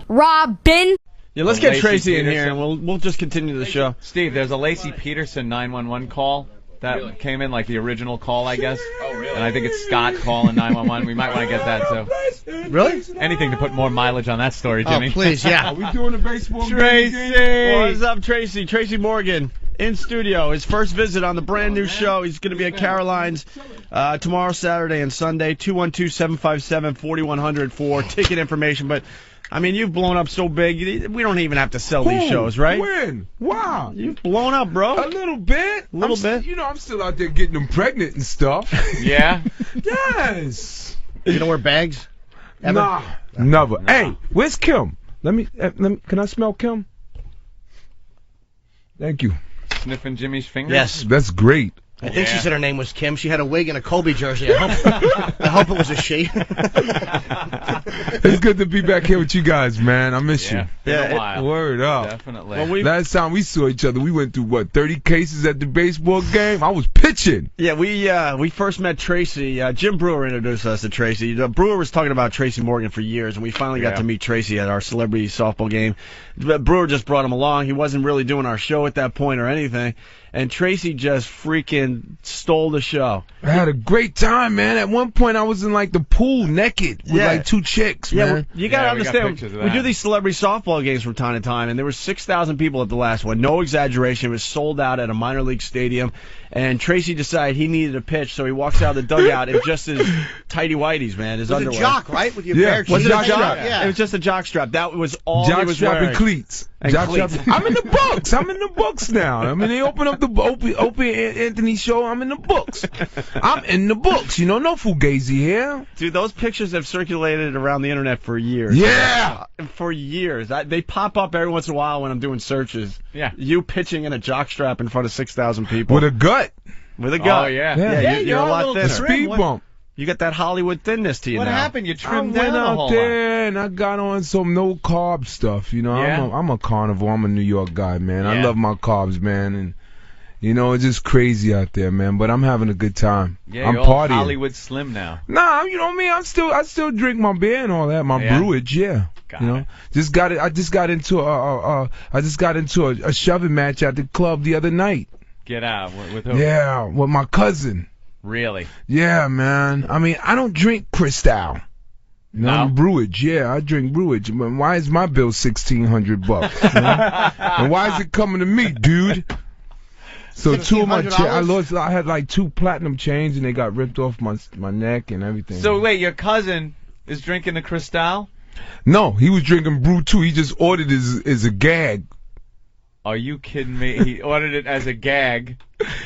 Robin. Yeah, let's get Tracy in here, and we'll just continue the show. Steve, there's a Lacey Peterson 911 call that came in, like the original call, I guess. Oh, really? And I think it's Scott calling 911. We might want to get that, so. Really? Anything to put more mileage on that story, Jimmy. Oh, please, yeah. Are we doing a baseball Tracy! game? What's up, Tracy? Tracy Morgan in studio. His first visit on the brand new show. He's going to be at Caroline's tomorrow, Saturday, and Sunday. 212-757-4100 for ticket information. But, I mean, you've blown up so big, we don't even have to sell these shows, right? When? Wow. You've blown up, bro. A little bit. Bit. You know, I'm still out there getting them pregnant and stuff. Yeah? Yes. You don't wear bags? Ever? Nah. Never. Nah. Hey, where's Kim? Let me, can I smell Kim? Thank you. Sniffing Jimmy's fingers? Yes. That's great. I think she said her name was Kim. She had a wig and a Kobe jersey. I hope it was a she. It's good to be back here with you guys, man. I miss you. Been a while. Word up. Definitely. Well, last time we saw each other, we went through, 30 cases at the baseball game? I was pitching. Yeah, we first met Tracy. Jim Brewer introduced us to Tracy. Brewer was talking about Tracy Morgan for years, and we finally got to meet Tracy at our celebrity softball game. Brewer just brought him along. He wasn't really doing our show at that point or anything. And Tracy just freaking stole the show. I had a great time, man. At one point, I was in, the pool naked with, 2 chicks, man. Well, you got to understand, we do these celebrity softball games from time to time, and there were 6,000 people at the last one. No exaggeration. It was sold out at a minor league stadium. And Tracy decided he needed a pitch, so he walks out of the dugout in just his tighty-whities, man, his underwear. It was a jock, right? With your bare Was it a jock? Yeah. It was just a jock strap. That was all he was Jock wearing. and cleats. And cleats. I'm in the books. I'm in the books now. I mean, they open up the Opie and Anthony show. I'm in the books. I'm in the books. You know, no fugazi here. Dude, those pictures have circulated around the internet for years. Yeah. For years. They pop up every once in a while when I'm doing searches. Yeah. You pitching in a jock strap in front of 6,000 people. With a gut. With a gut. Oh, yeah. Yeah, you're a lot thinner. A speed bump. You got that Hollywood thinness to you What now. happened? You I trimmed went down a out whole there and I got on some no carb stuff. You know, Yeah. I'm a carnivore. I'm a New York guy, man. I Yeah. love my carbs, man, and it's just crazy out there, man. But I'm having a good time. Yeah, I'm you're all partying. Hollywood Slim now. Nah, you know what I mean. I still drink my beer and all that. My brewage, yeah. Got you know, it. I just got into a shoving match at the club the other night. Get out. With who? Yeah, with my cousin. Really? Yeah, man. I mean, I don't drink Cristal. No? I'm brewage. Yeah, I drink brewage. But why is my bill $1,600? You know? And why is it coming to me, dude? So 2 of my I had 2 platinum chains and they got ripped off my neck and everything. So wait, your cousin is drinking the Cristal? No, he was drinking brew too. He just ordered it as a gag. Are you kidding me? He ordered it as a gag.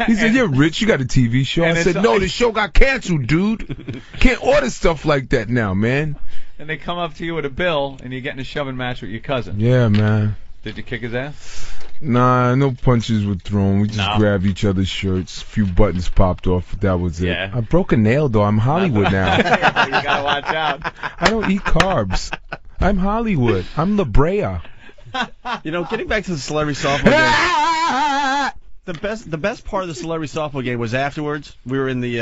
He said, "You're rich. You got a TV show." I said, "No, the show got canceled, dude. Can't order stuff like that now, man." And they come up to you with a bill, and you get in a shoving match with your cousin. Yeah, man. Did you kick his ass? Nah, no punches were thrown. We just grabbed each other's shirts. A few buttons popped off. That was it. Yeah. I broke a nail, though. I'm Hollywood now. You gotta watch out. I don't eat carbs. I'm Hollywood. I'm La Brea. Getting back to the celebrity softball game. The best part of the celebrity softball game was afterwards. We were in the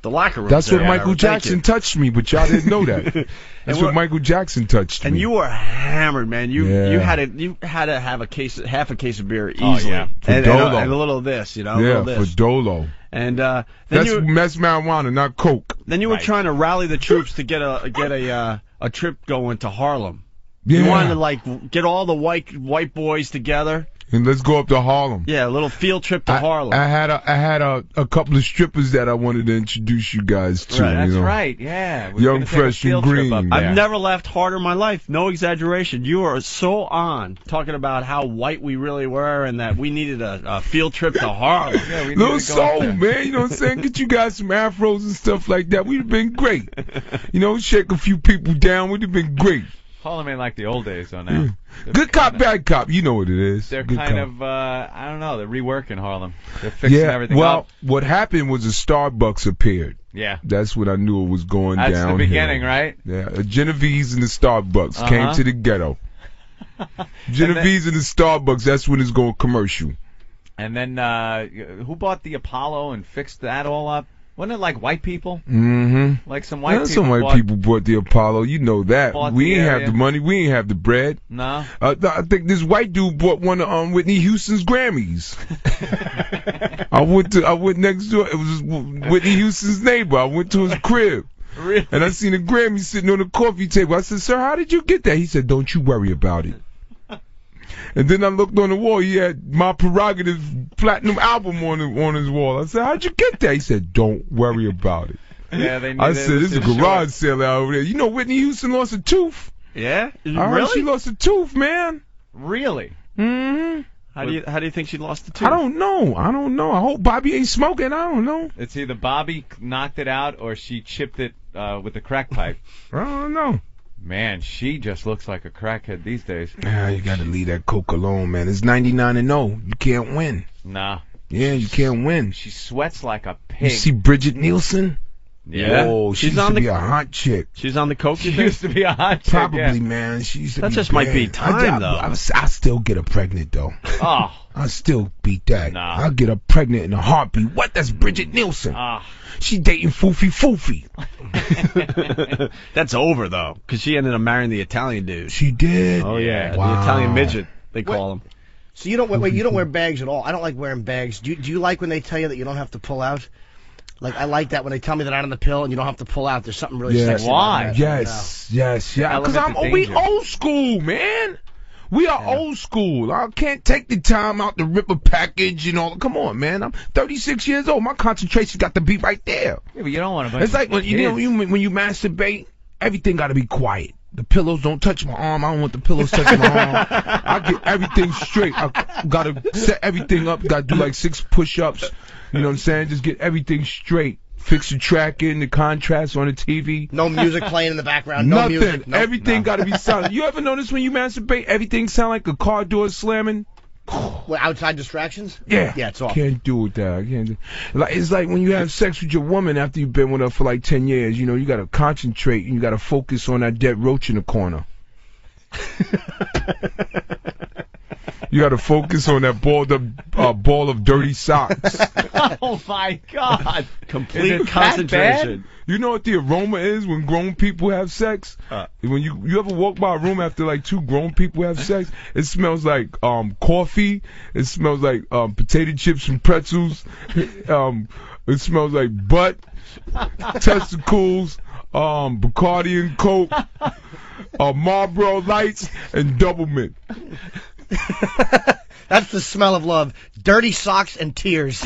locker room. That's what Michael Jackson touched me, but y'all didn't know that. That's what Michael Jackson touched me. And you were hammered, man. You had to have half a case of beer easily. Oh, yeah. And a little of this, a little this. For Dolo. And that's marijuana, not coke. Then you were trying to rally the troops to get a trip going to Harlem. Yeah. You wanted to get all the white boys together. And let's go up to Harlem. Yeah, a little field trip to Harlem. I had a couple of strippers that I wanted to introduce you guys to. Right, that's right, yeah. Young, fresh, and green. I've never laughed harder in my life. No exaggeration. You are so on talking about how white we really were and that we needed a field trip to Harlem. Yeah, we Little soul, man. You know what I'm saying? Get you guys some afros and stuff like that. We'd have been great. Shake a few people down. We'd have been great. Harlem ain't like the old days, though, now. Good cop, bad cop. You know what it is. They're Good kind cop. of, I don't know, they're reworking Harlem. They're fixing everything up. What happened was a Starbucks appeared. Yeah. That's when I knew it was going down. That's the beginning, right? Yeah. A Genovese and the Starbucks came to the ghetto. Genovese and the Starbucks, that's when it's going commercial. And then, who bought the Apollo and fixed that all up? Wasn't it like white people? Mm-hmm. Like some white people. Some white people bought the Apollo. You know that. We ain't have the money. We ain't have the bread. No. I think this white dude bought one of Whitney Houston's Grammys. I went next door. It was Whitney Houston's neighbor. I went to his crib. Really? And I seen a Grammy sitting on the coffee table. I said, "Sir, how did you get that?" He said, "Don't you worry about it." And then I looked on the wall. He had My Prerogative platinum album on his wall. I said, "How'd you get that?" He said, "Don't worry about it." Yeah, they knew I said, "This is a garage sale out over there." You know, Whitney Houston lost a tooth. Yeah, I heard she lost a tooth, man. Really? Mm-hmm. How do you think she lost the tooth? I don't know. I hope Bobby ain't smoking. I don't know. It's either Bobby knocked it out or she chipped it with the crack pipe. I don't know. Man, she just looks like a crackhead these days. Yeah, you gotta leave that coke alone, man. It's 99-0. You can't win. Nah. Yeah, you can't win. She sweats like a pig. You see Bridget Nielsen? Yeah. Oh, she used to be a hot chick. She's on the coke. She used to be a hot chick. Probably, man. She used to that be just bad. might be time, though. I still get her pregnant, though. Oh. I still beat that. Nah. I'll get her pregnant in a heartbeat. What? That's Bridget Nielsen. She dating Foofy. That's over, though, because she ended up marrying the Italian dude. She did? Oh, yeah. Wow. The Italian midget, they call him. So you don't wear bags at all. I don't like wearing bags. Do you like when they tell you that you don't have to pull out? Like, I like that when they tell me that I'm on the pill and you don't have to pull out. There's something really sexy Why? about that. Yes. Because we old school, man. We are old school. I can't take the time out to rip a package and all. Come on, man. I'm 36 years old. My concentration's got to be right there. Yeah, but you don't want to. It's like when when you masturbate, everything got to be quiet. The pillows don't touch my arm. I don't want the pillows touching my arm. I get everything straight. I gotta set everything up. Gotta do like 6 push-ups. You know what I'm saying? Just get everything straight. Fix the tracking, the contrast on the TV. No music playing in the background. No Nothing. music. Nope. Everything got to be silent. You ever notice when you masturbate, everything sound like a car door slamming? What, outside distractions? Yeah. Yeah, it's off. Can't do it, that. I can't do. Like, it's like when you have sex with your woman after you've been with her for like 10 years. You know, you got to concentrate and you got to focus on that dead roach in the corner. You got to focus on that ball of dirty socks. Oh my God! Complete concentration. You know what the aroma is when grown people have sex? When you ever walk by a room after like 2 grown people have sex, it smells like coffee. It smells like potato chips and pretzels. It smells like butt, testicles, Bacardi and Coke, Marlboro Lights, and Double Mint. That's the smell of love. Dirty socks and tears.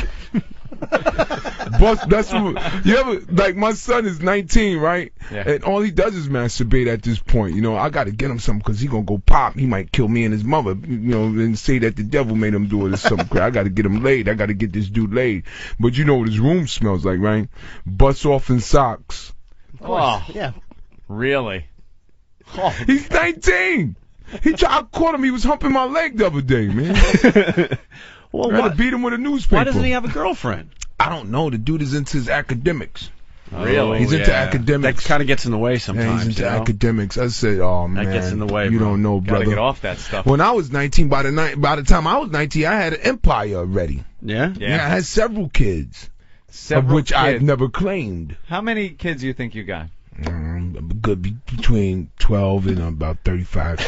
But that's what, you ever, like, my son is 19, right? Yeah. And all he does is masturbate at this point. You know, I got to get him something because he going to go pop. He might kill me and his mother, you know, and say that the devil made him do it or something. I got to get him laid. I got to get this dude laid. But you know what his room smells like, right? Butts off and socks. Oh, Yeah. really? Oh. He's 19. I caught him. He was humping my leg the other day, man. Well, I had to beat him with a newspaper. Why doesn't he have a girlfriend? I don't know. The dude is into his academics. Really? He's into academics. That kind of gets in the way sometimes. Yeah, he's into you know? academics. I said, oh, man. That gets in the way, You bro. don't know, brother. Gotta get off that stuff. When I was 19, by the time I was 19, I had an empire already. Yeah? Yeah. I had several kids, of which I never claimed. How many kids do you think you got? Good between 12 and about 35.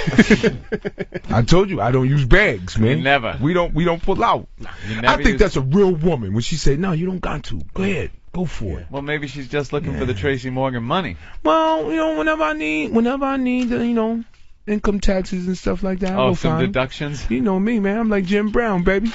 I told you I don't use bags, man. You never. We don't pull out. I think that's a real woman when she said, "No, you don't got to. Go ahead, go for it." Well, maybe she's just looking for the Tracy Morgan money. Well, you know, whenever I need, you know, income taxes and stuff like that. Oh, some deductions. You know me, man. I'm like Jim Brown, baby.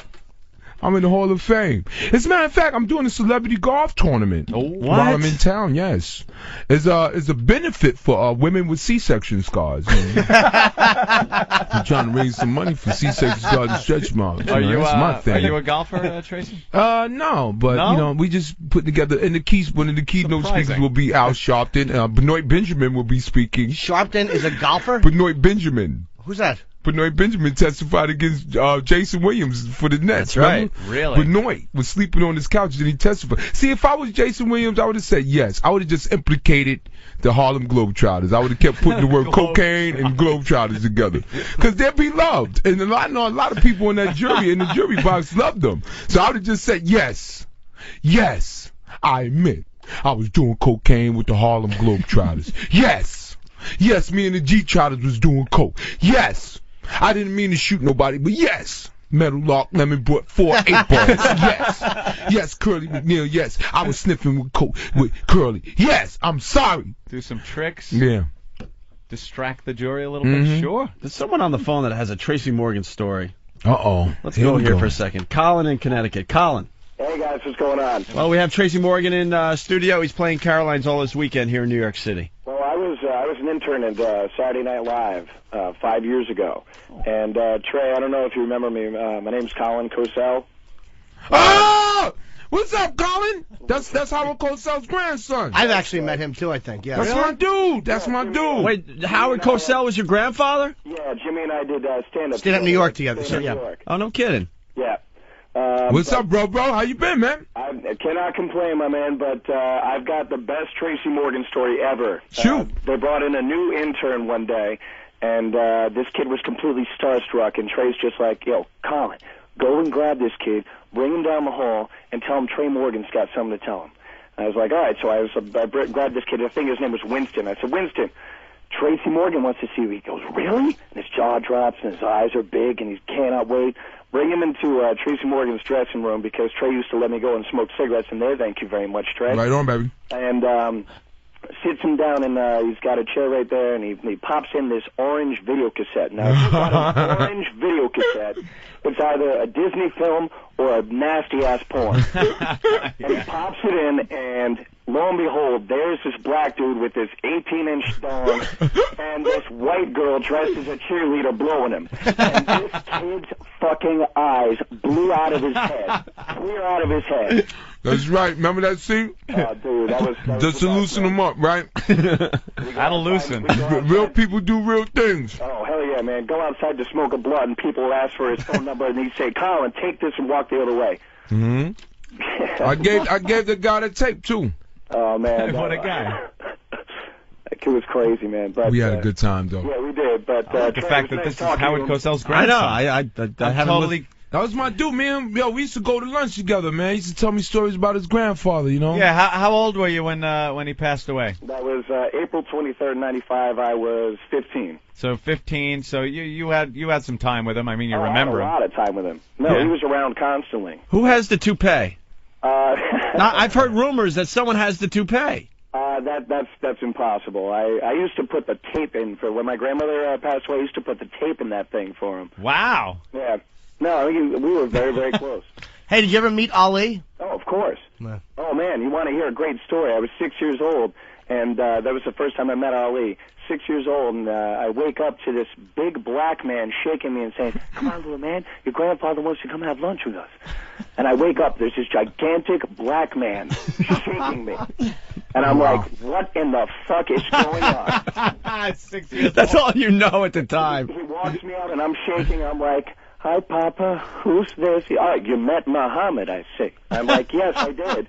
I'm in the Hall of Fame. As a matter of fact, I'm doing a celebrity golf tournament. Oh, while I'm in town, yes. It's a benefit for women with C-section scars. You know? I'm trying to raise some money for C-section scars and stretch marks. Are you, that's my thing. Are you a golfer, Tracy? No, but you know, we just put together, and one of the keynote speakers will be Al Sharpton. Benoit Benjamin will be speaking. Sharpton is a golfer? Benoit Benjamin. Who's that? Benoit Benjamin testified against Jason Williams for the Nets. That's right. Really? Benoit was sleeping on his couch and he testified. See, if I was Jason Williams, I would have said yes. I would have just implicated the Harlem Globetrotters. I would have kept putting the word cocaine and Globetrotters together. Because they'd be loved. And I know a lot of people in that jury, in the jury box, loved them. So I would have just said yes. Yes. I admit, I was doing cocaine with the Harlem Globetrotters. Yes. Yes, me and the G-Trotters was doing coke. Yes. I didn't mean to shoot nobody, but yes. Metal Lark Lemon brought 4 8 balls. Yes. Yes, Curly McNeil. Yes. I was sniffing with coke with Curly. Yes. I'm sorry. Do some tricks. Yeah. Distract the jury a little bit. Sure. There's someone on the phone that has a Tracy Morgan story. Uh-oh. Let's go here for a second. Colin in Connecticut. Colin. Hey, guys. What's going on? Well, we have Tracy Morgan in studio. He's playing Caroline's all this weekend here in New York City. Well, I was an intern at Saturday Night Live 5 years ago. And, Trey, I don't know if you remember me. My name's Colin Cosell. Oh! What's up, Colin? That's Howard Cosell's grandson. I've actually met him, too, I think. Yeah. That's my dude. That's my dude. Wait, Howard Cosell was your grandfather? Yeah, Jimmy and I did stand-up. Stand-up New York together, so yeah. Oh, no kidding. Yeah. What's up, bro? How you been, man? I cannot complain, my man, but I've got the best Tracy Morgan story ever. Shoot. They brought in a new intern one day, and this kid was completely starstruck, and Trey's just like, yo, Colin, go and grab this kid, bring him down the hall, and tell him Trey Morgan's got something to tell him. I was like, all right, so I grabbed this kid. I think his name was Winston. I said, Winston, Tracy Morgan wants to see you. He goes, really? And his jaw drops, and his eyes are big, and he cannot wait. Bring him into Tracy Morgan's dressing room because Trey used to let me go and smoke cigarettes in there. Thank you very much, Trey. Right on, baby. And sits him down, and he's got a chair right there, and he pops in this orange video cassette. Now, if you've got an orange video cassette, it's either a Disney film or a nasty-ass porn. And he pops it in, and lo and behold, there's this black dude with this 18-inch dong and this white girl dressed as a cheerleader blowing him. And this kid's fucking eyes blew out of his head. Clear out of his head. That's right. Remember that scene? Oh, dude, that was just to loosen them up, right? That'll loosen. Real people do real things. Oh, hell yeah, man. Go outside to smoke a blunt, and people will ask for his phone number, and he'd say, Colin, take this and walk the other way. Mm-hmm. I gave the guy the tape, too. Oh, man. What a guy. That kid was crazy, man. But we had a good time, though. Yeah, we did. But the fact that this is Howard Cosell's grandson. I know. I haven't totally. That was my dude, man. Yo, we used to go to lunch together, man. He used to tell me stories about his grandfather, you know? Yeah, how old were you when he passed away? That was April 23rd, 95. I was 15. So 15. So you had some time with him. I mean, you remember him. I had a lot of time with him. No, he was around constantly. Who has the toupee? Now, I've heard rumors that someone has the toupee. That's impossible. I used to put the tape in for when my grandmother passed away. I used to put the tape in that thing for him. Wow. Yeah. No, we were very, very close. Hey, did you ever meet Ali? Oh, of course. No. Oh, man, you want to hear a great story? I was 6 years old, and that was the first time I met Ali. 6 years old, and I wake up to this big black man shaking me and saying, come on, little man, your grandfather wants to come have lunch with us. And I wake up, there's this gigantic black man shaking me. And I'm like, what in the fuck is going on? 6 years That's old. all you know at the time. He walks me out, and I'm shaking. I'm like, hi, Papa, who's this? You met Muhammad, I say. I'm like, yes, I did.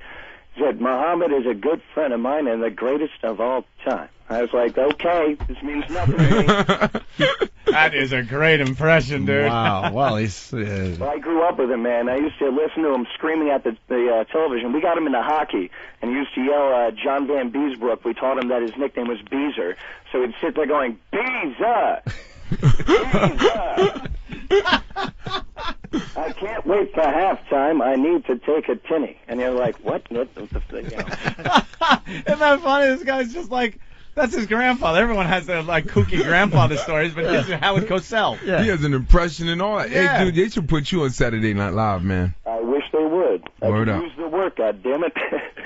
He said, Muhammad is a good friend of mine and the greatest of all time. I was like, okay, this means nothing to me. That is a great impression, dude. Wow. Well, he's... Well, I grew up with him, man. I used to listen to him screaming at the television. We got him into hockey, and he used to yell John Van Beesbrook. We taught him that his nickname was Beezer. So he'd sit there going, Beezer! Beezer! I can't wait for halftime. I need to take a tinny. And you're like, what? Isn't that funny? This guy's just like, that's his grandfather. Everyone has their like kooky grandfather stories, but this is Howard Cosell. Yeah. He has an impression and all that. Yeah. Hey, dude, they should put you on Saturday Night Live, man. I wish they would. Word I up. could use the work, goddammit.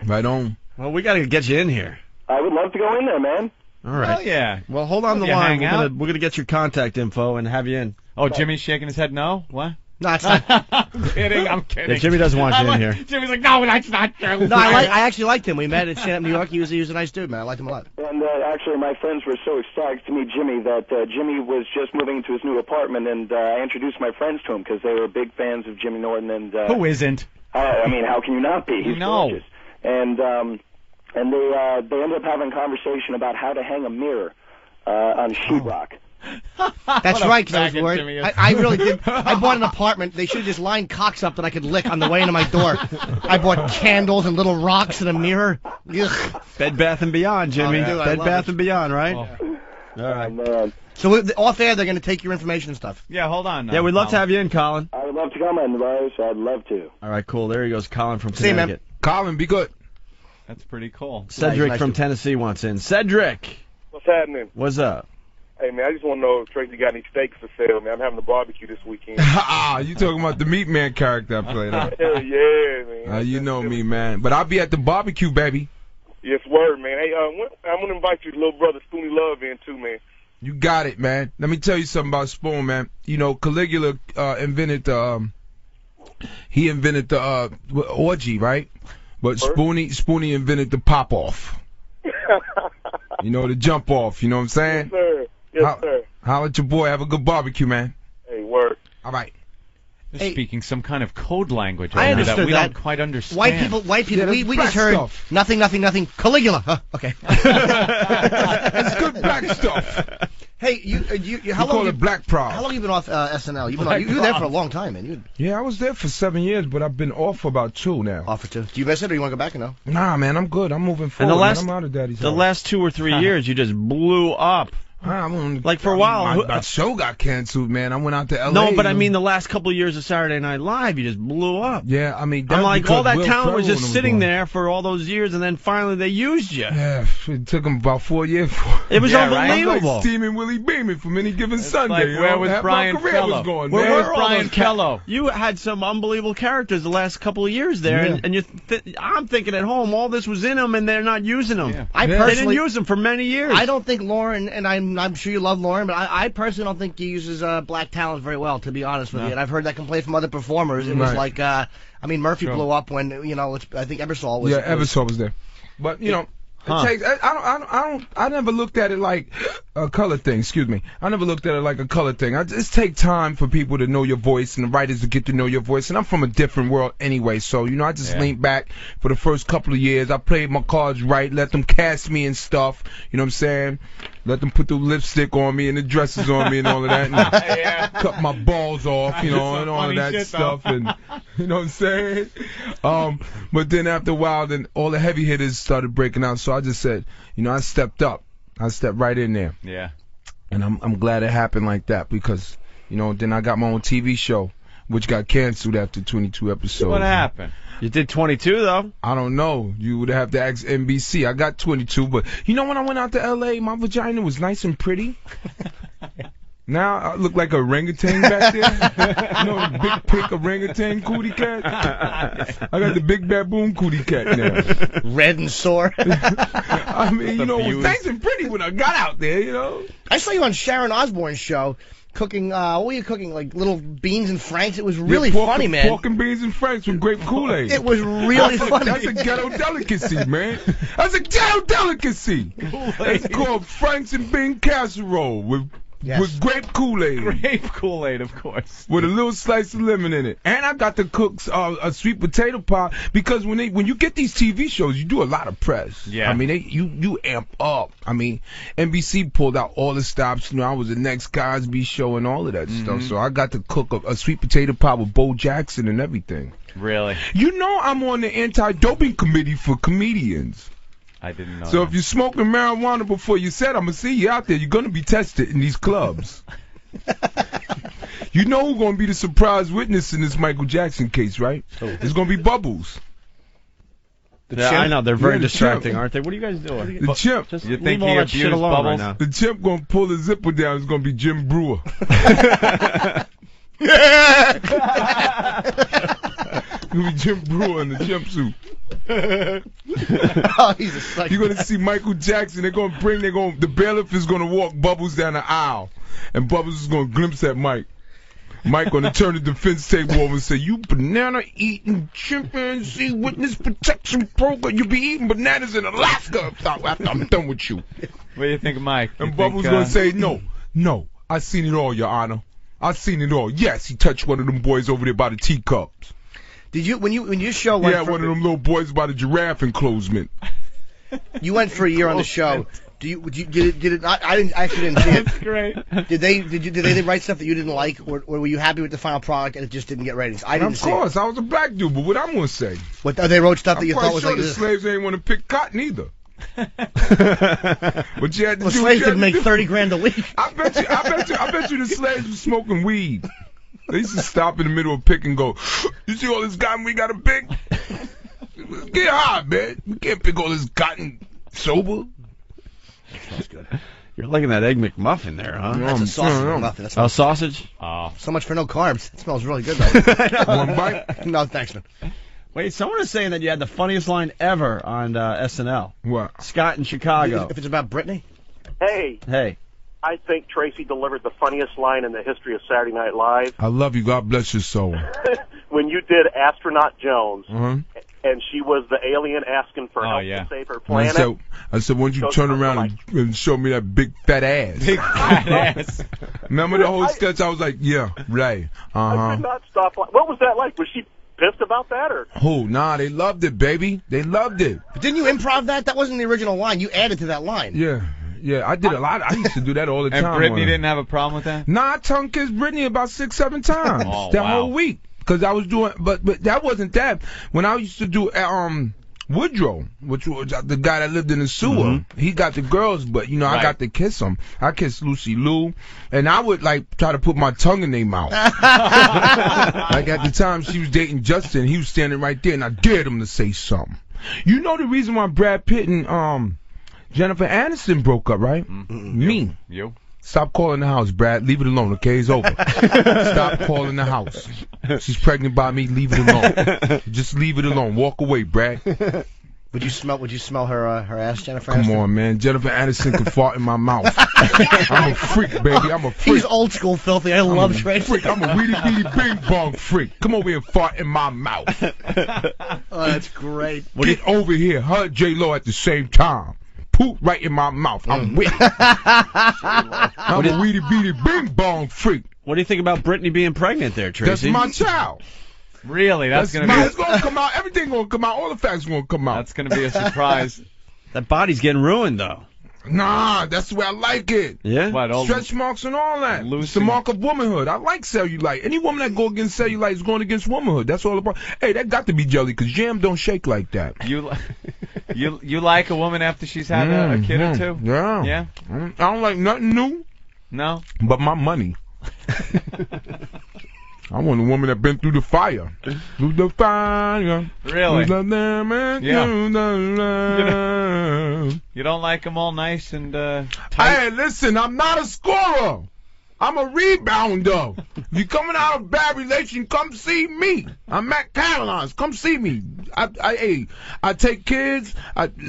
Right on. Well, we got to get you in here. I would love to go in there, man. All right. Hell yeah. Well, hold on the You line. hang We're gonna get your contact info and have you in. Oh, Jimmy's shaking his head no? What? No, it's not. I'm kidding. Yeah, Jimmy doesn't want you in here. Jimmy's like, no, that's not true. No, I actually liked him. We met at stand-up New York. He was a nice dude, man. I liked him a lot. And actually, my friends were so ecstatic to meet Jimmy that Jimmy was just moving into his new apartment, and I introduced my friends to him because they were big fans of Jimmy Norton. And Who isn't? I mean, how can you not be? He's gorgeous. And they ended up having a conversation about how to hang a mirror on sheetrock. That's right, because I was worried. I really did. I bought an apartment. They should have just lined cocks up that I could lick on the way into my door. I bought candles and little rocks and a mirror. Ugh. Bed Bath & Beyond, Jimmy. Bed Bath & Beyond, right? Oh. All right. Man. So off air, they're going to take your information and stuff. Yeah, hold on. Yeah, we'd love to have you in, Colin. I would love to come in, Rose. I'd love to. All right, cool. There he goes, Colin from See you, man. Connecticut. Colin, be good. That's pretty cool. Cedric Nice from to- Tennessee wants in. Cedric, What's happening? what's up? Hey, man, I just want to know if Tracy got any steaks for sale, man. I'm having a barbecue this weekend. You talking about the Meat Man character I played on. Hell yeah, man. You know me, man. But I'll be at the barbecue, baby. Yes, word, man. Hey, I'm going to invite your little brother, Spoonie Love, in, too, man. You got it, man. Let me tell you something about Spoon, man. You know, Caligula invented the orgy, right? But Spoonie invented the pop off. You know, the jump off. You know what I'm saying? Yes, sir. Yes, sir. Holla at your boy. Have a good barbecue, man. Hey, word. All right. They're speaking some kind of code language I over understood that we that. don't quite understand. White people. Yeah, we that's just heard black stuff. nothing. Caligula. Huh? Okay. That's good black stuff. Hey, you how We long? call it black pride. How long you been off SNL? You were there for a long time, man. Yeah, I was there for 7 years, but I've been off for about 2 now. Off for 2. Do you miss it, or you want to go back or no? Nah, man, I'm good. I'm moving forward. And the last, man. I'm out of daddy's the house. last 2 or 3 years, you just blew up. Like for a while. My show got canceled, man. I went out to L.A. No, but I mean the last couple of years of Saturday Night Live, you just blew up. Yeah, I mean, I'm like, all that Will talent was Ferrell just and them sitting gone. there for all those years, and then finally they used you. Yeah, it took them about 4 years. It was Yeah, right? I'm unbelievable. like Steaming Willie Beeman from any given Sunday. like, you where know? was Half Brian my career Fellow? was gone, Where man. Where's were all Brian those Fellow? You had some unbelievable characters the last couple of years there, Yeah. and I'm thinking at home, all this was in them, and they're not using them. Yeah. I They didn't personally, use them for many years. I don't think Lauren, and I'm sure you love Lauren, but I personally don't think he uses black talent very well, to be honest with you. And I've heard that complaint from other performers. It was Right. like, Murphy blew up when I think Ebersol was. Yeah, Ebersol was there. But you know, it takes. I never looked at it like a color thing. Excuse me. I never looked at it like a color thing. I just take time for people to know your voice and the writers to get to know your voice. And I'm from a different world anyway, so you know, I just leaned back for the first couple of years. I played my cards right, let them cast me and stuff. You know what I'm saying? Let them put the lipstick on me and the dresses on me and all of that. And cut my balls off, you know, and all of that stuff. And you know what I'm saying? But then after a while, then all the heavy hitters started breaking out. So I just said, you know, I stepped up. I stepped right in there. Yeah. And I'm glad it happened like that because, you know, then I got my own TV show, which got canceled after 22 episodes. What happened? You did 22 though. I don't know. You would have to ask NBC. I got 22, but you know when I went out to L.A., my vagina was nice and pretty. Now I look like a orangutan back there. You know, the big pink orangutan cootie cat. I got the big baboon cootie cat now. red and sore. I mean, you know, it was views. nice and pretty when I got out there, you know. I saw you on Sharon Osbourne's show cooking. What were you cooking? Like little beans and franks. It was really funny, man. Pork and beans and franks with grape Kool-Aid. It was really funny. That's a ghetto delicacy, man. That's a ghetto delicacy. It's called Franks and bean casserole with grape Kool-Aid. Grape Kool-Aid, of course. With a little slice of lemon in it. And I got to cook a sweet potato pie because when you get these TV shows, you do a lot of press. Yeah. I mean, you amp up. I mean, NBC pulled out all the stops. You know, I was the next Cosby show and all of that stuff. So I got to cook a sweet potato pie with Bo Jackson and everything. Really? You know I'm on the anti-doping committee for comedians. I didn't know. So that. if you're smoking marijuana before you said, I'm going to see you out there. You're going to be tested in these clubs. You know who's going to be the surprise witness in this Michael Jackson case, right? It's going to be Bubbles. Yeah, I know they're very the distracting, chimp. aren't they? What are you guys doing? The chimp. Just You think leave all he that shit abused alone right Bubbles? now. The chimp going to pull his zipper down. It's going to be Jim Brewer. It's going to be Jim Brewer in the chimp suit. Oh, he's a psycho. You're gonna see Michael Jackson. The bailiff is gonna walk Bubbles down the aisle, and Bubbles is gonna glimpse at Mike. Mike gonna turn the defense table over and say, "You banana eating chimpanzee witness protection program. You be eating bananas in Alaska after I'm done with you." What do you think, Mike? And You Bubbles think, gonna say, "No, I seen it all, Your Honor. I seen it all. Yes, he touched one of them boys over there by the teacups. Did you when your show went Yeah, for, one of them little boys by the giraffe enclosement." you went for a year on the show. Did it? I actually didn't see it. That's great. Did they write stuff that you didn't like, or were you happy with the final product and it just didn't get ratings? I didn't see it. Of course, I was a black dude, but what I'm gonna say? What they wrote stuff that you thought was sure like the slaves ain't want to pick cotton either. But you had to well, slaves didn't make $30,000 a week. I bet you the slaves were smoking weed. They used to stop in the middle of pick and go, "You see all this cotton we gotta pick? Get high, man. We can't pick all this cotton sober." Smells good. You're liking that Egg McMuffin there, huh? That's a sausage McMuffin. That's sausage? So much for no carbs. It smells really good, though. One bite? No, thanks, man. Wait, someone is saying that you had the funniest line ever on SNL. What? Scott in Chicago. If it's about Britney? Hey. I think Tracy delivered the funniest line in the history of Saturday Night Live. I love you. God bless your soul. When you did Astronaut Jones, Uh-huh. and she was the alien asking for help to save her planet. I said, why don't you turn around and show me that big fat ass? Big fat ass. Remember the whole sketch? I was like, yeah, right. I could not stop. What was that like? Was she pissed about that, or? Oh, nah, they loved it, baby. They loved it. But didn't you improv that? That wasn't the original line. You added to that line. Yeah, I did a lot. I used to do that all the time. And Brittany didn't have a problem with that? Nah, I tongue-kissed Brittany about 6-7 times whole week. Because I was doing, but that wasn't that. When I used to do Woodrow, which was the guy that lived in the sewer, he got the girls, but I got to kiss him. I kissed Lucy Liu, and I would try to put my tongue in their mouth. Like at the time she was dating Justin, he was standing right there, and I dared him to say something. You know the reason why Brad Pitt and Jennifer Aniston broke up, right? Me. You. Stop calling the house, Brad. Leave it alone, okay? It's over. Stop calling the house. She's pregnant by me. Leave it alone. Just leave it alone. Walk away, Brad. Would you smell her ass, Jennifer? Come on, man. Jennifer Aniston can fart in my mouth. I'm a freak, baby. I'm a freak. He's old school filthy. I love Tracy. I'm a weedy beady bing bong freak. Come over here and fart in my mouth. Oh, that's great. Get over here. Hug J-Lo at the same time. Poop right in my mouth. I'm with it. I'm a weedy beady bing bong freak. What do you think about Brittany being pregnant there, Tracy? That's my child. Really? That's going to be... It's going to come out. Everything's going to come out. All the facts are going to come out. That's going to be a surprise. That body's getting ruined, though. Nah, that's the way I like it. Yeah? What, stretch marks and all that. It's the mark of womanhood. I like cellulite. Any woman that go against cellulite is going against womanhood. That's all about. Hey, that got to be jelly because jam don't shake like that. You like a woman after she's had a kid or two? Yeah. Yeah? I don't like nothing new. No? But my money. I want a woman that been through the fire. Through the fire. Really? Yeah. You don't like them all nice and tight? Hey, listen, I'm not a scorer. I'm a rebounder. If you're coming out of a bad relation, come see me. I'm at Caroline's. Come see me. I take kids,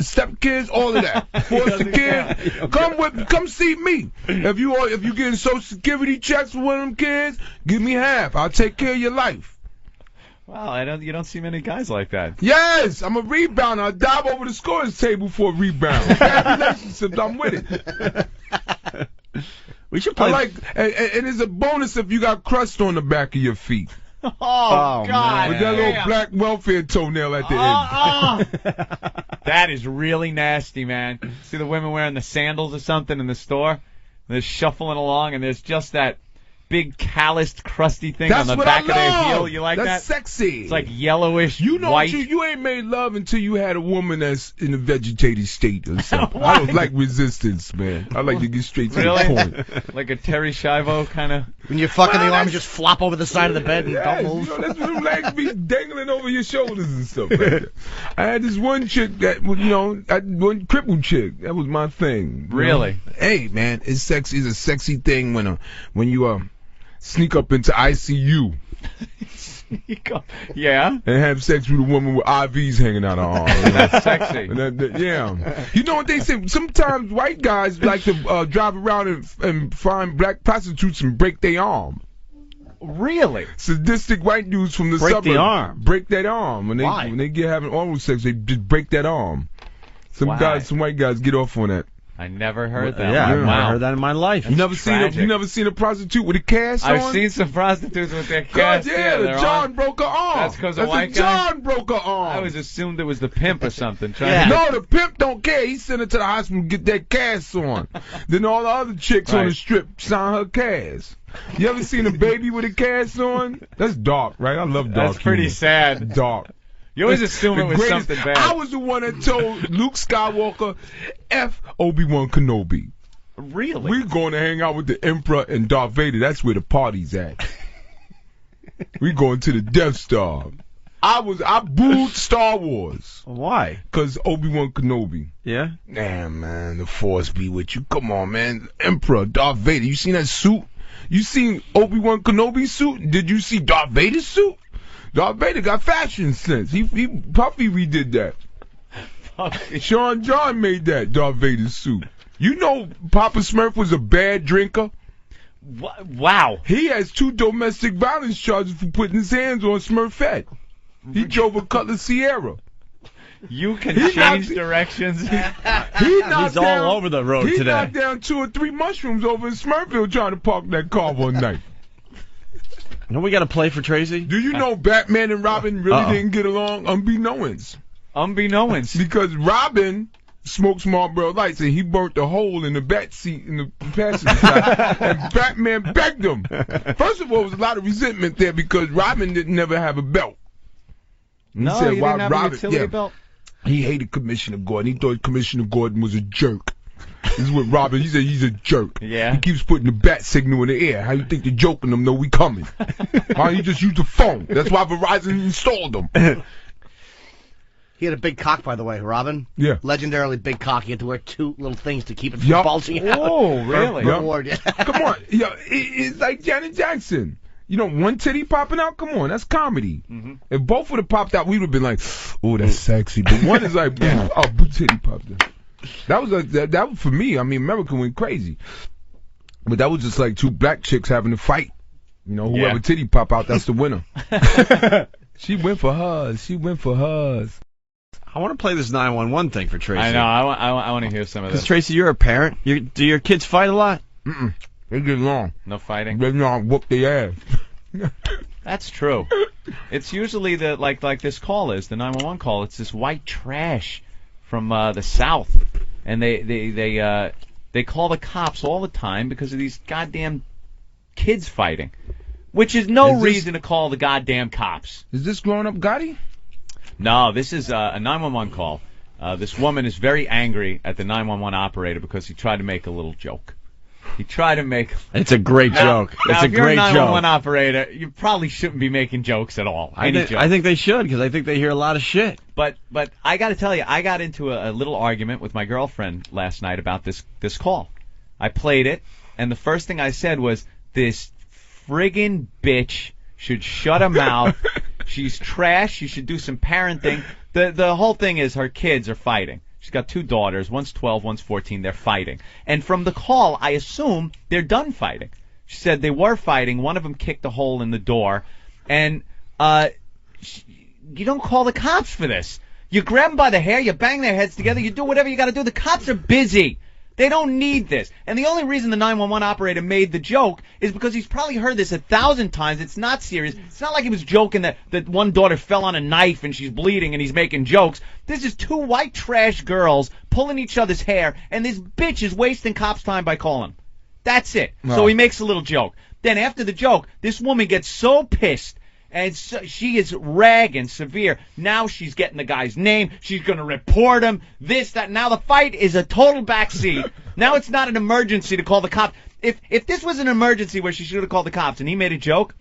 step kids, all of that. Foster kids. Come see me. If you getting Social Security checks for one of them kids, give me half. I'll take care of your life. Wow, you don't see many guys like that. Yes, I'm a rebounder. I dive over the scores table for a rebound. Bad relationships, I'm with it. We should play. And it's a bonus if you got crust on the back of your feet. Oh God! With that little black welfare toenail at the end. That is really nasty, man. See the women wearing the sandals or something in the store? They're shuffling along, and there's just that big calloused, crusty thing on the back of their heel. You like that? That's sexy. It's like yellowish, white. You ain't made love until you had a woman that's in a vegetative state or something. I don't like resistance, man. I like to get straight to the point. Like a Terry Schiavo kind of. When you're fucking, the arms just flop over the side of the bed and don't move. That's when the legs be dangling over your shoulders and stuff like that. I had this one chick that, one crippled chick. That was my thing. Really? Hey, man, it's sexy. It's a sexy thing when you sneak up into ICU. Yeah. And have sex with a woman with IVs hanging out her arm. That's sexy. Yeah. You know what they say? Sometimes white guys like to drive around and find black prostitutes and break their arm. Really? Sadistic white dudes from the suburbs. Break the arm. Break that arm. When they get having oral sex, they just break that arm. Some white guys get off on that. I never heard that. Yeah, one. I've never heard that in my life. You never seen a prostitute with a cast on? I've seen some prostitutes with their cast. Yeah, the John broke her arm. That's because of white guy? John broke her arm. I always assumed it was the pimp or something. No, the pimp don't care. He sent her to the hospital to get that cast on. Then all the other chicks on the strip sign her cast. You ever seen a baby with a cast on? That's dark, right? I love dark. That's pretty sad. Dark. You always assume it was something bad. I was the one that told Luke Skywalker, F Obi-Wan Kenobi. Really? We're going to hang out with the Emperor and Darth Vader. That's where the party's at. We're going to the Death Star. I booed Star Wars. Why? Because Obi-Wan Kenobi. Yeah? Damn, man, the Force be with you. Come on, man. Emperor, Darth Vader. You seen that suit? You seen Obi-Wan Kenobi's suit? Did you see Darth Vader's suit? Darth Vader got fashion sense. Puffy redid that. Sean John made that Darth Vader suit. You know Papa Smurf was a bad drinker? Wow. He has 2 domestic violence charges for putting his hands on Smurfette. He drove a Cutlass Sierra. You can change directions. He's all over the road today. He knocked down 2 or 3 mushrooms over in Smurfville trying to park that car one night. Don't we got to play for Tracy? Do you know Batman and Robin really didn't get along? Unbeknownst. Because Robin smoked Marlboro Lights and he burnt a hole in the back seat in the passenger side. And Batman begged him. First of all, there was a lot of resentment there because Robin didn't never have a belt. He said, didn't have a utility belt? He hated Commissioner Gordon. He thought Commissioner Gordon was a jerk. This is what Robin, he said he's a jerk. Yeah. He keeps putting the bat signal in the air. How you think they're joking them know we coming? He just used the phone. That's why Verizon installed them. He had a big cock, by the way, Robin. Yeah. Legendarily big cock. He had to wear 2 little things to keep it from bulging out. Oh, really? Come on. It's like Janet Jackson. You know, one titty popping out? Come on, that's comedy. Mm-hmm. If both would have popped out, we would have been like, oh, that's sexy. But one is like, oh, titty popped out. That was that was for me. I mean, America went crazy, but that was just like 2 black chicks having a fight. You know, whoever titty pop out, that's the winner. She went for hers. I want to play this 911 thing for Tracy. I know. I want to hear some of this. Because Tracy, you're a parent. Do your kids fight a lot? Mm-mm. They get along. No fighting. They know how to whoop their ass. That's true. It's usually like this call is the 911 call. It's this white trash from the South, and they call the cops all the time because of these goddamn kids fighting, which is no reason to call the goddamn cops. Is this Growing Up Gotti? No, this is a 911 call. This woman is very angry at the 911 operator because he tried to make a little joke. It's a great joke. It's a if you're great a 911 joke. operator, you probably shouldn't be making jokes at all. I think they should because I think they hear a lot of shit. But I got to tell you, I got into a little argument with my girlfriend last night about this call. I played it, and the first thing I said was, this friggin' bitch should shut her mouth. She's trash. She should do some parenting. The whole thing is her kids are fighting. She's got 2 daughters. One's 12, one's 14. They're fighting. And from the call, I assume they're done fighting. She said they were fighting. One of them kicked a hole in the door. And you don't call the cops for this. You grab them by the hair. You bang their heads together. You do whatever you got to do. The cops are busy. They don't need this. And the only reason the 911 operator made the joke is because he's probably heard this 1,000 times. It's not serious. It's not like he was joking that one daughter fell on a knife and she's bleeding and he's making jokes. This is 2 white trash girls pulling each other's hair, and this bitch is wasting cops' time by calling. That's it. No. So he makes a little joke. Then after the joke, this woman gets so pissed. And so she is ragging severe. Now she's getting the guy's name. She's going to report him. This, that. Now the fight is a total backseat. Now it's not an emergency to call the cops. If this was an emergency where she should have called the cops and he made a joke,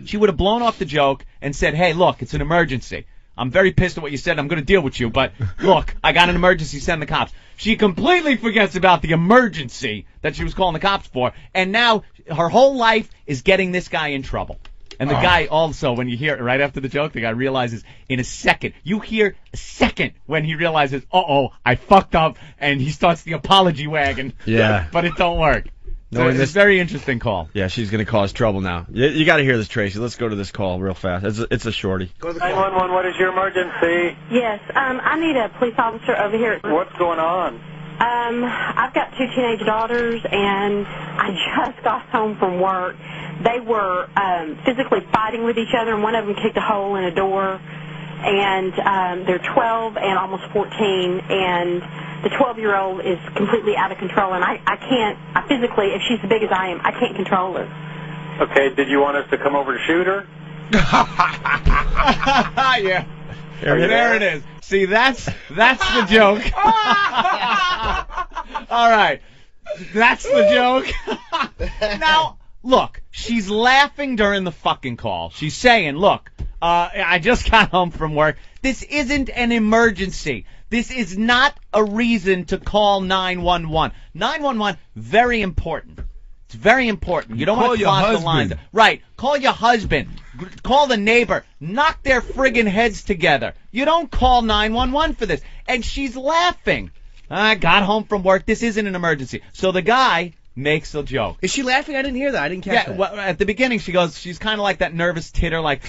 she would have blown off the joke and said, hey, look, it's an emergency. I'm very pissed at what you said. I'm going to deal with you. But look, I got an emergency. Send the cops. She completely forgets about the emergency that she was calling the cops for. And now her whole life is getting this guy in trouble. And the guy also, when you hear it right after the joke, the guy realizes in a second. You hear a second when he realizes, I fucked up, and he starts the apology wagon. Yeah. But it don't work. So it's a very interesting call. Yeah, she's going to cause trouble now. You got to hear this, Tracy. Let's go to this call real fast. It's a shorty. Go to the 911, what is your emergency? Yes, I need a police officer over here. What's going on? I've got 2 teenage daughters, and I just got home from work. They were physically fighting with each other, and one of them kicked a hole in a door. And they're 12 and almost 14, and the 12-year-old is completely out of control. And I can't, physically, if she's as big as I am, I can't control her. Okay, did you want us to come over to shoot her? Yeah. There it is. See, that's the joke. All right. That's the joke. Now, look, she's laughing during the fucking call. She's saying, look, I just got home from work. This isn't an emergency. This is not a reason to call 911. 911, very important. It's very important. You don't want to cross the lines. Right. Call your husband. Call the neighbor. Knock their friggin' heads together. You don't call 911 for this. And she's laughing. I got home from work. This isn't an emergency. So the guy makes a joke. Is she laughing? I didn't hear that. I didn't catch that. Well, at the beginning, she's kind of like that nervous titter, like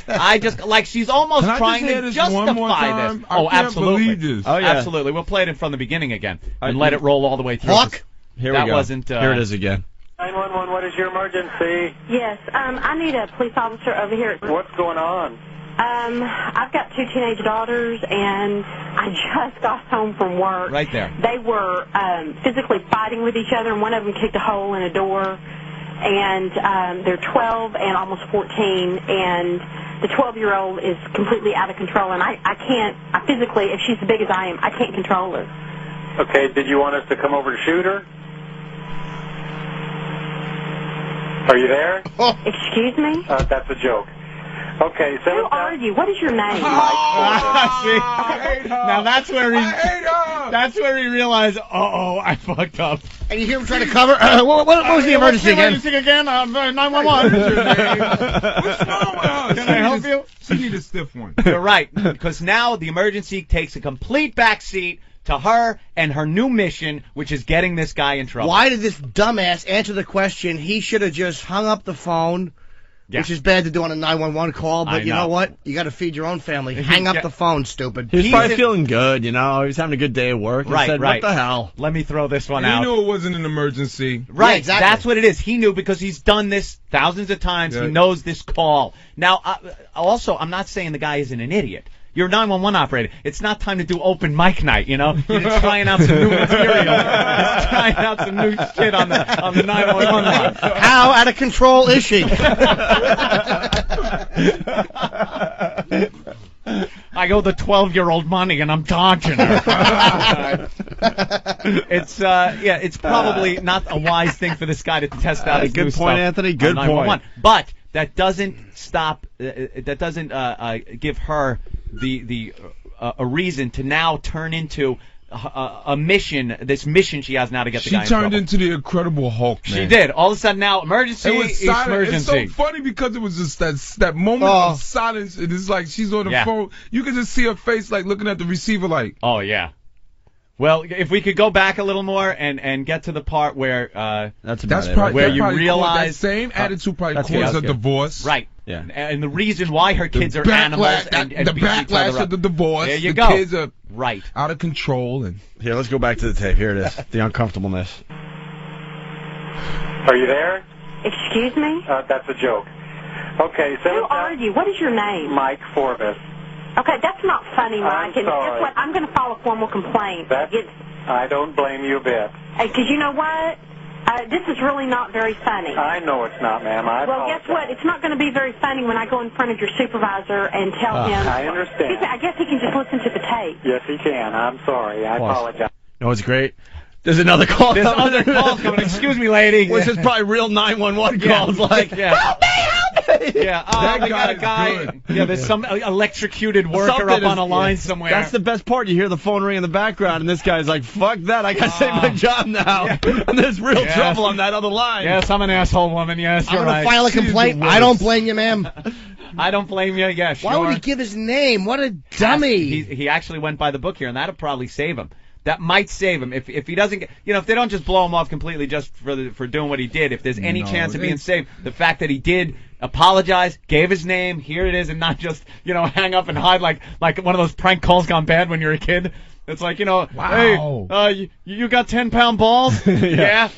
she's almost trying to justify this. Oh, absolutely. Oh, yeah. Absolutely. We'll play it from the beginning again and let it roll all the way through. Fuck. Here we go. Here it is again. 911, what is your emergency? Yes, I need a police officer over here. What's going on? I've got 2 teenage daughters, and I just got home from work. Right there. They were physically fighting with each other, and one of them kicked a hole in a door. And they're 12 and almost 14, and the 12-year-old is completely out of control. And I can't, physically, if she's as big as I am, I can't control her. Okay, did you want us to come over to shoot her? Are you there? Excuse me? That's a joke. Okay, so... Who are you? What is your name? See? Now that's where he realized, uh-oh, I fucked up. And you hear him trying to cover. What was the emergency again? 911. What's wrong with her? Can I help you? She need a stiff one. You're right, because now the emergency takes a complete backseat to her and her new mission, which is getting this guy in trouble. Why did this dumbass answer the question? He should have just hung up the phone, which is bad to do on a 911 call, but you know what? You got to feed your own family. Hang up the phone, stupid. He was probably feeling good, you know. He was having a good day at work. Right, said, right. What the hell? Let me throw this one out. He knew it wasn't an emergency. Right, yeah, exactly. That's what it is. He knew because he's done this thousands of times. Yeah. He knows this call. Now, also, I'm not saying the guy isn't an idiot. You're a 911 operator. It's not time to do open mic night, you know? You're just trying out some new material. Just trying out some new shit on the 911 line. How out of control is she? I owe the 12-year-old money, and I'm dodging her. It's probably not a wise thing for this guy to test out his new good point, stuff Anthony. Good point. But that doesn't stop. That doesn't give her a reason to now turn into a mission. This mission she has now to get the guy in trouble. She turned into the Incredible Hulk, man. She did. All of a sudden now, emergency. It was silent. Emergency. It's so funny because it was just that moment of silence. It is like she's on the phone. You can just see her face like looking at the receiver like. Oh yeah. Well, if we could go back a little more and get to the part where that's probably where you realize that same attitude probably caused a divorce. Right. Yeah. And the reason why her kids are animals and the backlash of the divorce. There you the go. Kids are right. out of control. And here, let's go back to the tape. Here it is. The uncomfortableness. Are you there? Excuse me? That's a joke. Okay, so... Who are you? What is your name? Mike Forbes. Okay, that's not funny, Mike. And sorry. guess what? I'm going to file a formal complaint. I don't blame you a bit. Because you know what? This is really not very funny. I know it's not, ma'am. I apologize. Guess what? It's not going to be very funny when I go in front of your supervisor and tell him. I understand. I guess he can just listen to the tape. Yes, he can. I'm sorry. I apologize. No, it's great. There's another call. There's other calls coming. Excuse me, lady. Which is probably real 911 calls. Like, help me, help me. Yeah, we got a guy. Good. Yeah, there's some electrocuted worker up on a line somewhere. That's the best part. You hear the phone ring in the background, and this guy's like, fuck that. I got to save my job now. Yeah. And there's real trouble on that other line. Yes, I'm an asshole woman. Yes, you're right. I'm going to file a complaint. I don't blame you, ma'am. I don't blame you. Yeah, sure. Why would he give his name? What a dummy. He actually went by the book here, and that'll probably save him. That might save him if he doesn't get, if they don't just blow him off completely just for doing what he did. If there's any chance of being saved, the fact that he did apologize, gave his name, here it is, and not just hang up and hide like one of those prank calls gone bad when you're a kid. It's like, you know, Wow. hey, you got 10-pound balls? Yeah.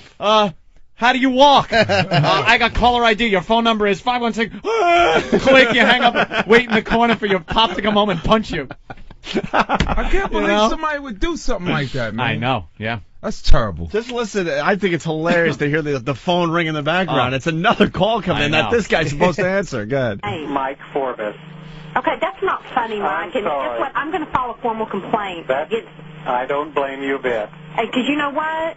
How do you walk? I got caller ID. Your phone number is 516. Click, you hang up, wait in the corner for your pop to come home and punch you. I can't believe somebody would do something like that, man. I know, yeah. That's terrible. Just listen. I think it's hilarious to hear the phone ring in the background. It's another call coming in that this guy's supposed to answer. Go ahead. Hey. Mike Forbes. Okay, that's not funny, Mike. And sorry. guess what? I'm going to file a formal complaint. I don't blame you a bit. Because you know what?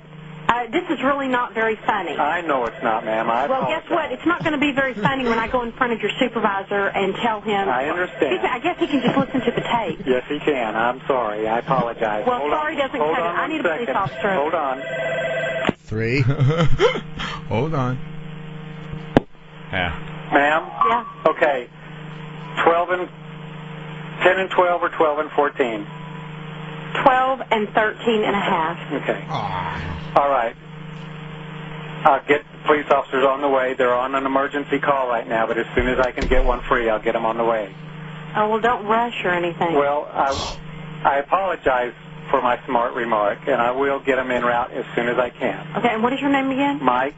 This is really not very funny. I know it's not, ma'am. Well, guess what? It's not going to be very funny when I go in front of your supervisor and tell him. I understand. I guess he can just listen to the tape. Yes, he can. I'm sorry. I apologize. Well, sorry doesn't cut it. I need a police officer. Hold on. 3. Hold on. Yeah. Ma'am? Yeah. Okay. 10 and 12 or 12 and 14? 12 and 13 and a half. Okay. All right. I'll get police officers on the way. They're on an emergency call right now, but as soon as I can get one free, I'll get them on the way. Oh, well, don't rush or anything. Well, I apologize for my smart remark, and I will get them en route as soon as I can. Okay, and what is your name again? Mike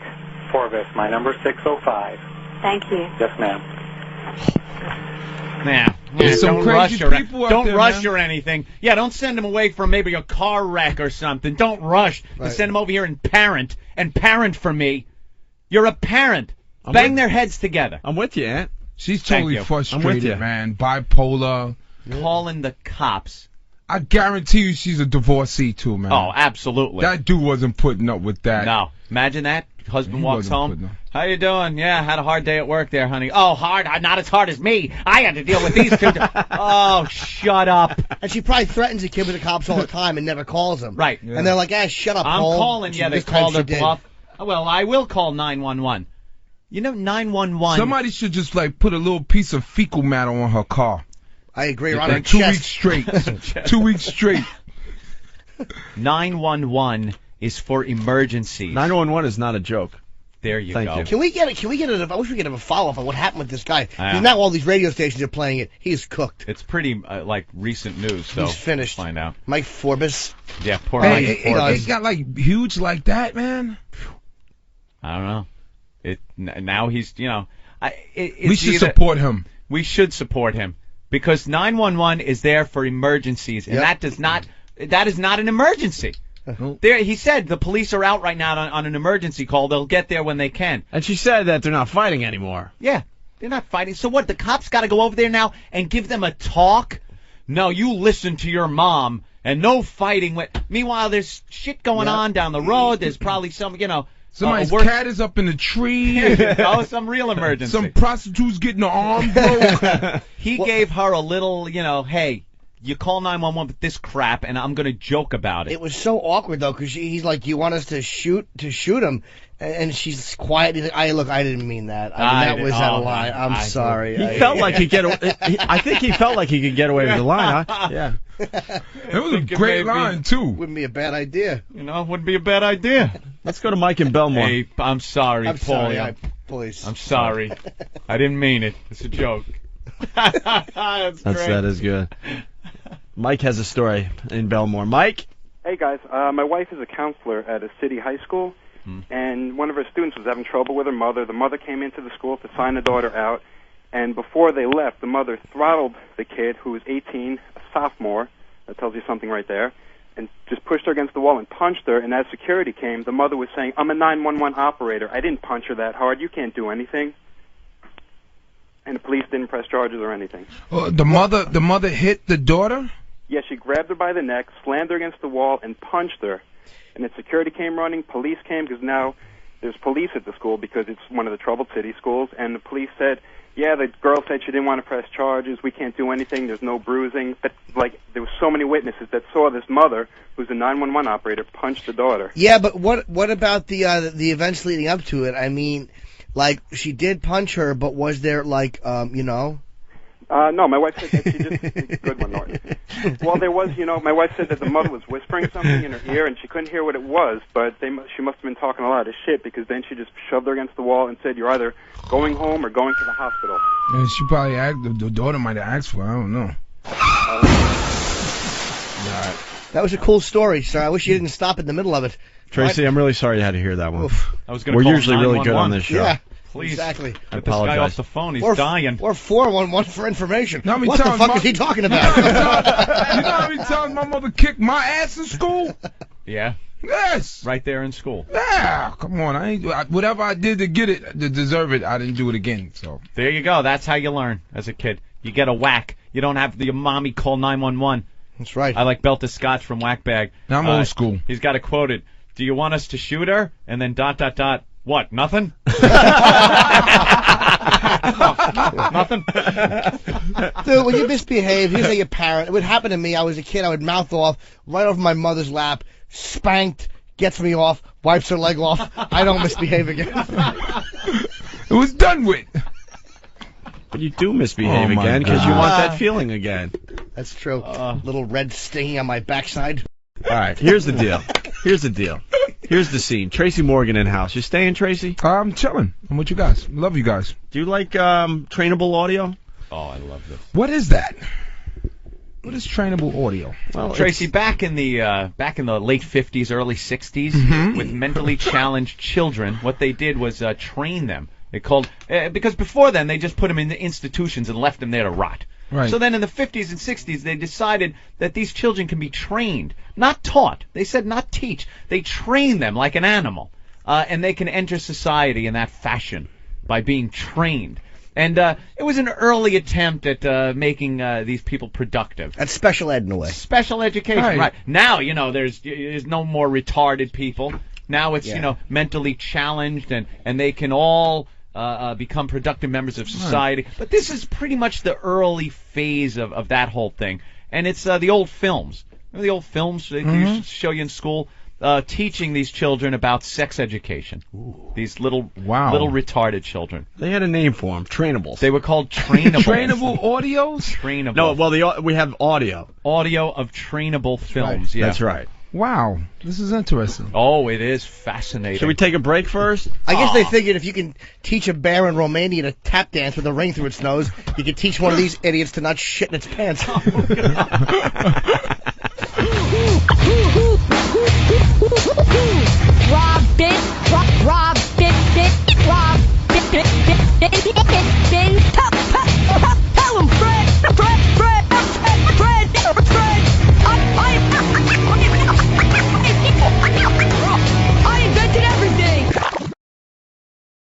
Forbes. My number 605. Thank you. Yes, ma'am. There's some don't crazy rush people out Don't there, rush man. or anything. Yeah, don't send them away from maybe a car wreck or something. Don't rush to send them over here and parent for me. You're a parent. Bang their heads together. I'm with you, Aunt. She's Thank totally you. I'm with frustrated, you. man. Bipolar. Calling the cops. I guarantee you she's a divorcee, too, man. Oh, absolutely. That dude wasn't putting up with that. No. Imagine that. Husband He walks wasn't home. putting up. How you doing? Yeah, had a hard day at work there, honey. Oh, hard? Not as hard as me. I had to deal with these two. Oh, shut up. And she probably threatens the kid with the cops all the time and never calls them. Right. And they're like, shut up, I'm Paul. calling. Yeah, they This time called her she did. bluff. Well, I will call 911. You know, 911. Somebody should just, put a little piece of fecal matter on her car. I agree. Around her Like 2 chest. weeks straight. 2 weeks straight. 911 is for emergencies. 911 is not a joke. There you Thank go. you. Can we get I wish we could have a follow-up on what happened with this guy. Yeah. Because now all these radio stations are playing it. He's cooked. It's pretty recent news. So He's finished. Find out. Mike Forbes. Yeah, poor Hey, Mike it Forbes. got huge like that, man. I don't know. Now he's We should support him. We should support him because 911 is there for emergencies, and that is not an emergency. There, he said the police are out right now on an emergency call. They'll get there when they can. And she said that they're not fighting anymore. Yeah, they're not fighting. So what? The cops got to go over there now and give them a talk? No, you listen to your mom and no fighting. Meanwhile, there's shit going on down the road. There's probably Somebody's cat is up in the tree. Some real emergency. Some prostitutes getting their arm broke. He gave her a little, hey, you call 911 with this crap, and I'm going to joke about it. It was so awkward, though, because he's like, do you want us to shoot him? And she's quiet. He's like, I didn't mean that. That was out of line. I'm sorry. He felt like he'd get. I think he felt like he could get away with the line. Huh? Yeah. It was a great line too. Wouldn't be a bad idea. It wouldn't be a bad idea. Let's go to Mike in Belmore. Hey, I'm sorry, I'm Paul. sorry, police. I'm sorry. I didn't mean it. It's a joke. That is good. Mike has a story in Belmore. Mike? Hey, guys. My wife is a counselor at a city high school, and one of her students was having trouble with her mother. The mother came into the school to sign the daughter out, and before they left, the mother throttled the kid, who was 18, a sophomore. That tells you something right there. And just pushed her against the wall and punched her, and as security came, the mother was saying, I'm a 911 operator. I didn't punch her that hard. You can't do anything. And the police didn't press charges or anything. The mother hit the daughter? Yeah, she grabbed her by the neck, slammed her against the wall, and punched her. And then security came running, police came, because now there's police at the school because it's one of the troubled city schools, and the police said, yeah, the girl said she didn't want to press charges, we can't do anything, there's no bruising. But, there were so many witnesses that saw this mother, who's a 911 operator, punch the daughter. Yeah, but what about the events leading up to it? I mean, she did punch her, but was there, No, my wife said that she just... Good one, Norton. Well, there was, my wife said that the mother was whispering something in her ear, and she couldn't hear what it was, but she must have been talking a lot of shit, because then she just shoved her against the wall and said, you're either going home or going to the hospital. And she probably the daughter might have asked for it, I don't know. That was a cool story, sir. I wish you didn't stop in the middle of it. Tracy, I'm really sorry you had to hear that one. Oof. We're usually really good on this show. Yeah, please. Exactly. Get this guy off the phone. He's dying. Or 411 for information. Now, what the fuck is he talking about? You know how many times my mother kicked my ass in school? Yeah. Yes. Right there in school. Yeah. Come on. Whatever I did to get it, to deserve it, I didn't do it again. So there you go. That's how you learn as a kid. You get a whack. You don't have your mommy call 911. That's right. I like Belter Scotch from Whack Bag. Now I'm old school. He's got it quoted. Do you want us to shoot her? And then ... What? Nothing? Nothing? Dude, when you misbehave, here's how you parent. It would happen to me. I was a kid. I would mouth off right over my mother's lap, spanked, gets me off, wipes her leg off. I don't misbehave again. It was done with. But you do misbehave again because you want that feeling again. That's true. Little red stinging on my backside. All right, here's the deal. Here's the scene. Tracy Morgan in house. You staying, Tracy? I'm chilling. I'm with you guys. Love you guys. Do you like trainable audio? Oh, I love this. What is that? What is trainable audio? Well, Tracy, back in the late 50s, early 60s, with mentally challenged children, what they did was train them. They called because before then they just put them in the institutions and left them there to rot. Right. So then in the 50s and 60s they decided that these children can be trained, not taught. They said not teach. They train them like an animal, and they can enter society in that fashion by being trained. And it was an early attempt at making these people productive. That's special ed in a way. Special education, right. Now, there's no more retarded people. Now it's, mentally challenged, and they can all become productive members of society. Right. But this is pretty much the early phase of that whole thing. And it's the old films. Remember the old films they used to show you in school? Teaching these children about sex education. Ooh. These little retarded children. They had a name for them, trainables. They were called trainables. Trainable audios? Trainable. No, well, we have audio. Audio of trainable films, right. yeah. That's right. Wow, this is interesting. Oh, it is fascinating. Should we take a break first? I guess they figured if you can teach a bear in Romania to tap dance with a ring through its nose, you can teach one of these idiots to not shit in its pants. Robin